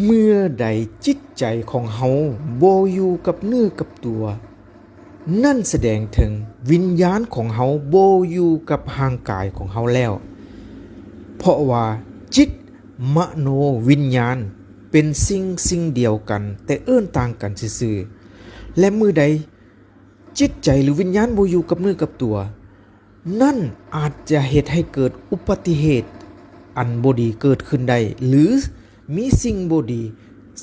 เมื่อใดจิตใจของเฮาบ่อยู่กับเนื้อกับตัวนั่นแสดงถึงวิญญาณของเฮาบ่อยู่กับร่างกายของเฮาแล้วเพราะว่าจิตมโนวิญญาณเป็นสิ่งเดียวกันแต่เอิ้นต่างกันซื่อๆและมื้อใดจิตใจหรือวิญญาณบ่อยู่กับเนื้อกับตัวนั่นอาจจะเฮ็ดให้เกิดอุบัติเหตุอันบ่ดีเกิดขึ้นได้หรือมีสิ่งบ่ดี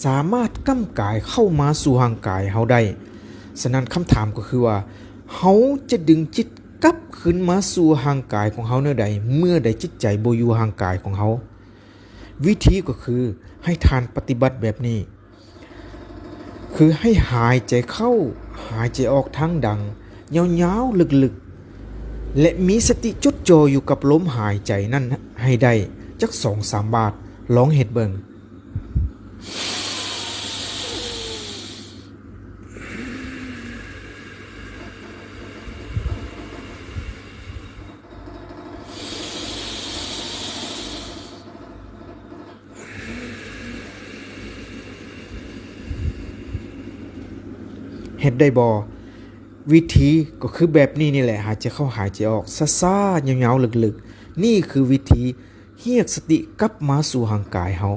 สามารถก้ำกายเข้ามาสู่ร่างกายเฮาได้ฉะนั้นคำถามก็คือว่าเฮาจะดึงจิตกลับขึ้นมาสู่ร่างกายของเฮาเมื่อใดเมื่อใดจิตใจบ่อยู่ร่างกายของเฮาวิธีก็คือให้ทานปฏิบัติแบบนี้คือให้หายใจเข้าหายใจออกทางดังยาวๆลึกๆและมีสติจดจ่ออยู่กับลมหายใจนั้นให้ได้จัก 2-3 บาทลองเฮ็ดเบิ่งเฮ็ดได้บ่วิธีก็คือแบบนี้นี่แหละหายใจเข้าหายใจออกซ่าๆยาวๆลึกๆนี่คือวิธีเรียกสติกลับมาสู่ร่างกายเฮา